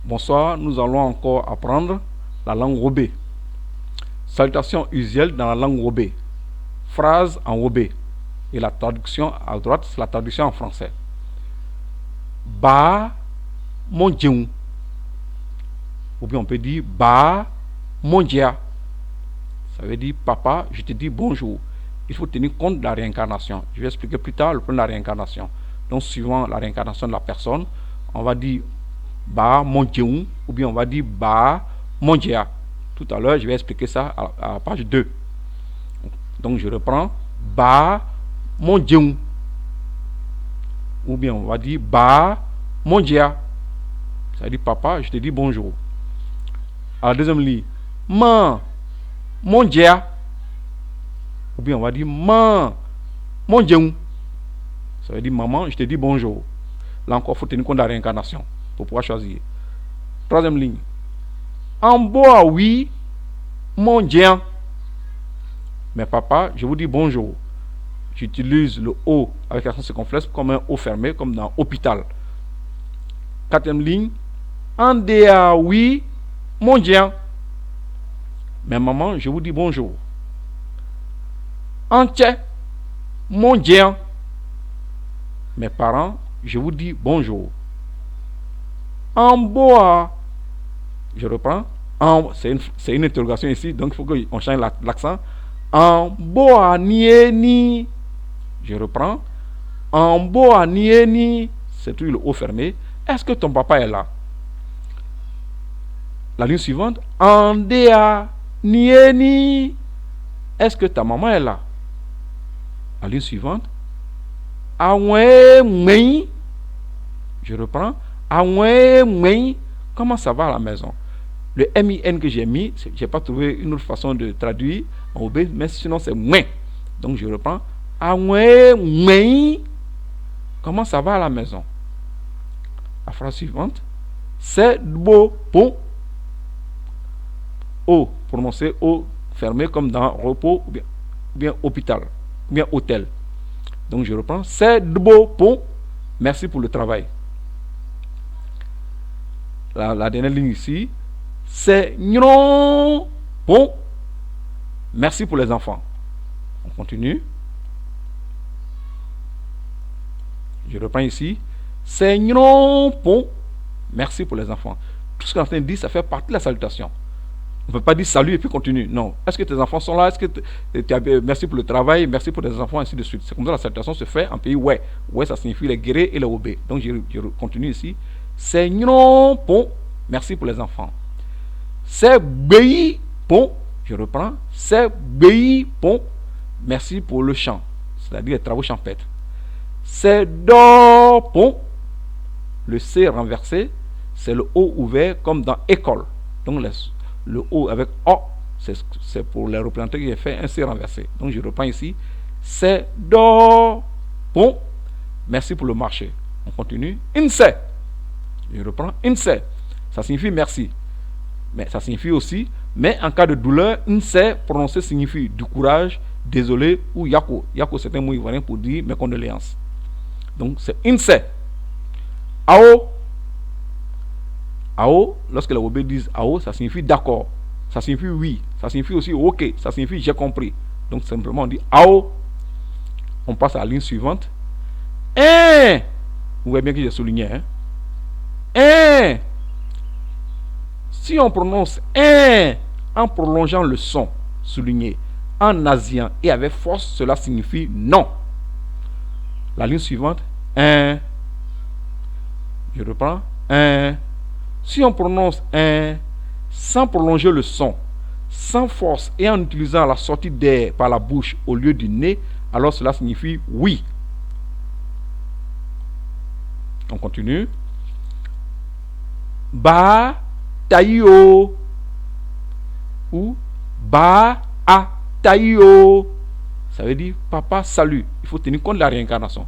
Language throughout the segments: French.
Bonsoir, nous allons encore apprendre la langue Wobé. Salutation usuelle dans la langue Wobé. Phrase en Wobé. Et la traduction à droite, c'est la traduction en français. Ba mon Dieu. Ou bien on peut dire Ba mon dia. Ça veut dire papa, je te dis bonjour. Il faut tenir compte de la réincarnation. Je vais expliquer plus tard le point de la réincarnation. Donc, suivant la réincarnation de la personne, on va dire Ba mon Dieu ou bien on va dire Ba mon dia. Tout à l'heure, je vais expliquer ça à la page 2. Donc, je reprends Ba mon Dieu. Ou bien on va dire Ba mon dia. Ça veut dire papa, je te dis bonjour. À la deuxième ligne, Man mon dia. Ou bien on va dire Man mon Dieu. Ça veut dire maman, je te dis bonjour. Là encore, il faut tenir compte de la réincarnation pour pouvoir choisir. Troisième ligne. En bois, oui, mon Dieu. Mais papa, je vous dis bonjour. J'utilise le O avec l'accent circonflexe comme un O fermé, comme dans hôpital. Quatrième ligne. En déa, oui, mon Dieu. Mais maman, je vous dis bonjour. En tché, mon Dieu. Mes parents, je vous dis bonjour. En bois, je reprends. C'est une interrogation ici, donc il faut qu'on change l'accent. En bois nieni, je reprends. En bois nieni, c'est tout le haut fermé. Est-ce que ton papa est là? La ligne suivante. En dea nieni, est-ce que ta maman est là? La ligne suivante. Je reprends. Comment ça va à la maison? Le MIN que j'ai mis, je n'ai pas trouvé une autre façon de traduire en obé, mais sinon c'est moins. Donc je reprends. Comment ça va à la maison? La phrase suivante. C'est beau bon. O, prononcé O fermé comme dans repos ou bien hôpital, ou bien hôtel. Donc je reprends. C'est beau pont. Merci pour le travail. La dernière ligne ici. C'est non pont. Merci pour les enfants. On continue. Je reprends ici. C'est non pont. Merci pour les enfants. Tout ce qu'on est en train de dire, ça fait partie de la salutation. On ne peut pas dire salut et puis continue. Non. Est-ce que tes enfants sont là? Est-ce que merci pour le travail, merci pour tes enfants, ainsi de suite. C'est comme ça la salutation se fait en pays ouais. Ouais, ça signifie les guéris et les obé. Donc je continue ici. C'est non pont. Merci pour les enfants. C'est béi pont. Je reprends. C'est béi pont. Merci pour le chant. C'est-à-dire les travaux champêtres. C'est do pont. Le C renversé, c'est le O ouvert comme dans école. Donc le O avec O, c'est pour les représentants qui ont fait un C renversé. Donc je reprends ici. C'est do pont. Merci pour le marché. On continue. Inse. Je reprends. Inse. Ça signifie merci. Mais ça signifie aussi, mais en cas de douleur, inse prononcé signifie du courage, désolé ou yako. Yako, c'est un mot ivoirien pour dire mes condoléances. Donc c'est inse. Ao. Ao, lorsque les Wobé disent Ao, ça signifie d'accord. Ça signifie oui. Ça signifie aussi ok. Ça signifie j'ai compris. Donc simplement on dit Ao. On passe à la ligne suivante. Vous voyez bien que j'ai souligné. Si on prononce en prolongeant le son souligné, en nasien et avec force, cela signifie non. La ligne suivante. Je reprends. Si on prononce sans prolonger le son, sans force et en utilisant la sortie d'air par la bouche au lieu du nez, alors cela signifie oui. On continue. Ba taïo ou ba a taïo. Ça veut dire papa salut. Il faut tenir compte de la réincarnation.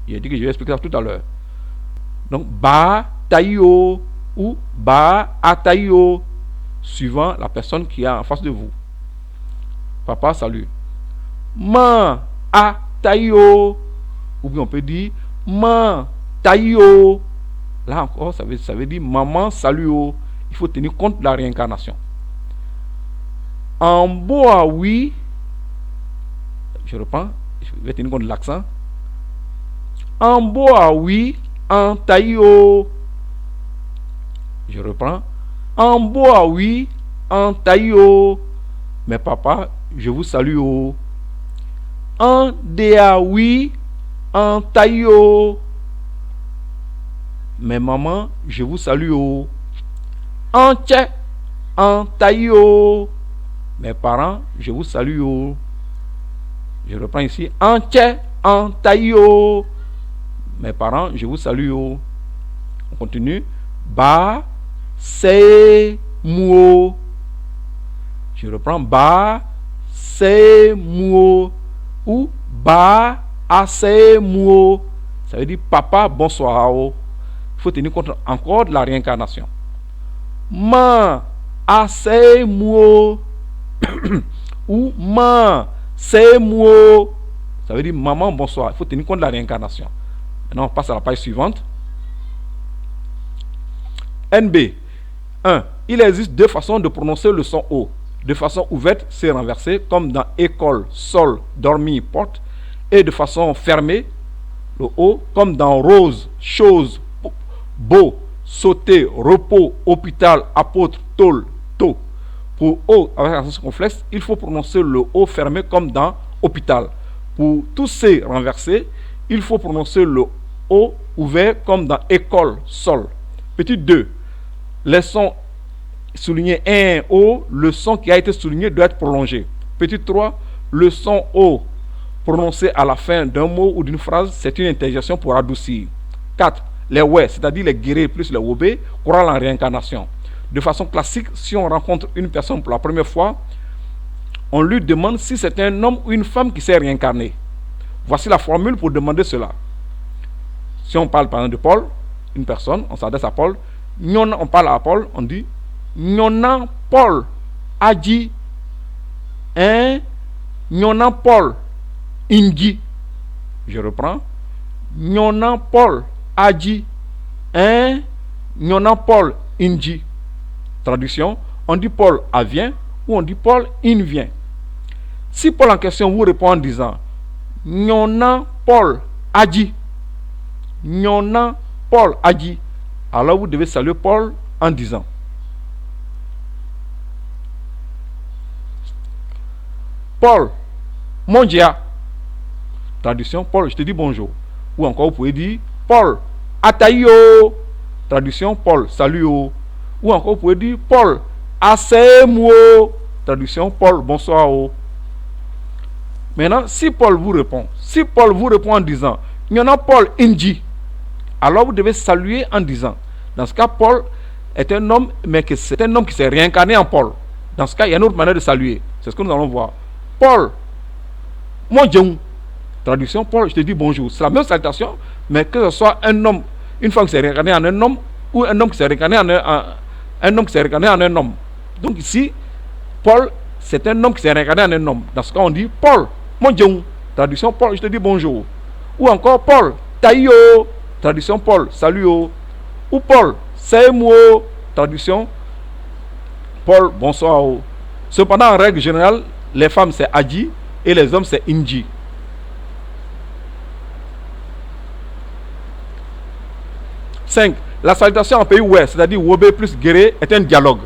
J'ai dit que je vais expliquer ça tout à l'heure. Donc ba taïo ou ba a taïo, suivant la personne qui est en face de vous. Papa salut. Ma a taïo, ou bien on peut dire ma taïo. Là Là encore, ça veut dire maman salue. Il faut tenir compte de la réincarnation. En boa oui, je reprends, je vais tenir compte de l'accent. En boa oui, en taillot. Je reprends. En boa oui, en taillot. Mais papa, je vous salue. En dea oui, en taillot. Mais maman, je vous salue. En tche, en taillot. Mes parents, je vous salue. Je reprends ici. En tche, en taillot. Mes parents, je vous salue. On continue. Ba, se, mou. Je reprends. Ba, se, mou. Ou ba, ase, mou. Ça veut dire papa, bonsoir. Il faut tenir compte encore de la réincarnation. Ma, ase, mou. Ou ma, se, mou. Ça veut dire maman, bonsoir. Il faut tenir compte de la réincarnation. Maintenant, on passe à la page suivante. NB. 1. Il existe deux façons de prononcer le son O. De façon ouverte, c'est renversé, comme dans école, sol, dormir, porte. Et de façon fermée, le O, comme dans rose, chose, beau, sauter, repos, hôpital, apôtre, tôle, taux. Pour O avec un sens complexe, il faut prononcer le O fermé comme dans hôpital. Pour tous ces renversés, il faut prononcer le O ouvert comme dans école, sol. Petit 2. Les sons soulignés un O, le son qui a été souligné doit être prolongé. Petit 3. Le son O prononcé à la fin d'un mot ou d'une phrase, c'est une interjection pour adoucir. 4. Les ouais, c'est-à-dire les guéris plus les wobé, croient en réincarnation. De façon classique, si on rencontre une personne pour la première fois, on lui demande si c'est un homme ou une femme qui s'est réincarné. Voici la formule pour demander cela. Si on parle par exemple de Paul, une personne, on s'adresse à Paul. On parle à Paul, on dit Nyona Paul a dit Nyona Paul Ingi. Je reprends. Nyona Paul a dit Nyona Paul Ingi. Traduction, on dit Paul a vient ou on dit Paul in vient. Si Paul en question vous répond en disant Nyona Paul a dit, Nyona Paul a dit, alors vous devez saluer Paul en disant Paul, mon Dieu. Traduction, Paul, je te dis bonjour. Ou encore vous pouvez dire Paul, atayo. Traduction, Paul, salut. Ou encore vous pouvez dire Paul, asemo. Traduction, Paul, bonsoir. Maintenant, si Paul vous répond en disant il y en a Paul Inji, alors vous devez saluer en disant, dans ce cas, Paul est un homme, mais que c'est un homme qui s'est réincarné en Paul. Dans ce cas, il y a une autre manière de saluer. C'est ce que nous allons voir. Paul, mon Dieu. Traduction, Paul, je te dis bonjour. C'est la même salutation, mais que ce soit un homme, une femme qui s'est réincarnée en un homme, ou un homme qui s'est réincarné en un homme qui s'est réincarné en un homme. Donc ici, Paul, c'est un homme qui s'est réincarné en un homme. Dans ce cas, on dit Paul, mon Dieu. Traduction, Paul, je te dis bonjour. Ou encore Paul, taïo. Traduction, Paul, salut. Ou Paul, c'est moi. Traduction, Paul, bonsoir. Cependant, en règle générale, les femmes c'est Adji et les hommes c'est Inji. La salutation en pays ouest, c'est-à-dire Wobé plus Guéré, est un dialogue.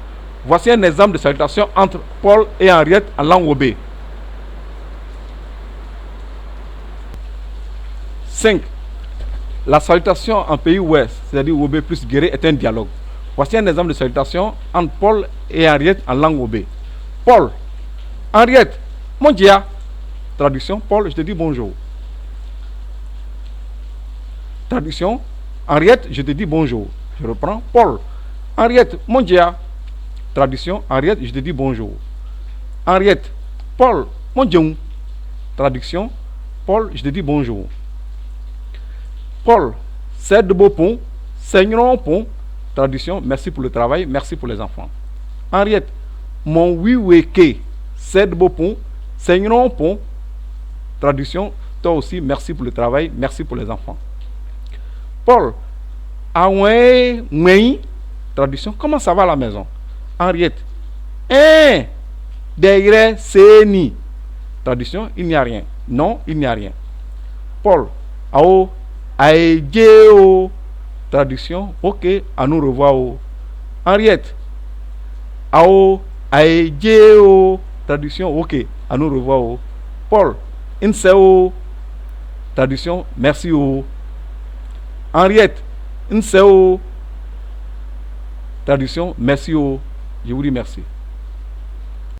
Voici un exemple de salutation entre Paul et Henriette en langue Wobé. 5. La salutation en pays ouest, c'est-à-dire Wobé plus Guéré, est un dialogue. Voici un exemple de salutation entre Paul et Henriette en langue Wobé. Paul, Henriette, mon Dieu. Traduction, Paul, je te dis bonjour. Traduction, Henriette, je te dis bonjour. Je reprends, Paul, Henriette, mon Dieu. Traduction, Henriette, je te dis bonjour. Henriette, Paul, mon Dieu. Traduction, Paul, je te dis bonjour. Paul, c'est de beau pont, Seigneur pont. Traduction, merci pour le travail, merci pour les enfants. Henriette, mon oui weke, c'est de beau pont, Seigneur pont. Traduction, toi aussi, merci pour le travail, merci pour les enfants. Paul, Aoué, mouei. Traduction, comment ça va à la maison? Henriette. Hein? Derrière, c'est ni. Traduction, il n'y a rien. Non, il n'y a rien. Paul. Ao. Aegeo. Traduction, ok, à nous revoir. Henriette. Ao. Aegeo. Traduction, ok, à nous revoir. Paul. Inseo. Traduction, merci. Henriette. Inseo. Traduction, merci. Je vous dis merci.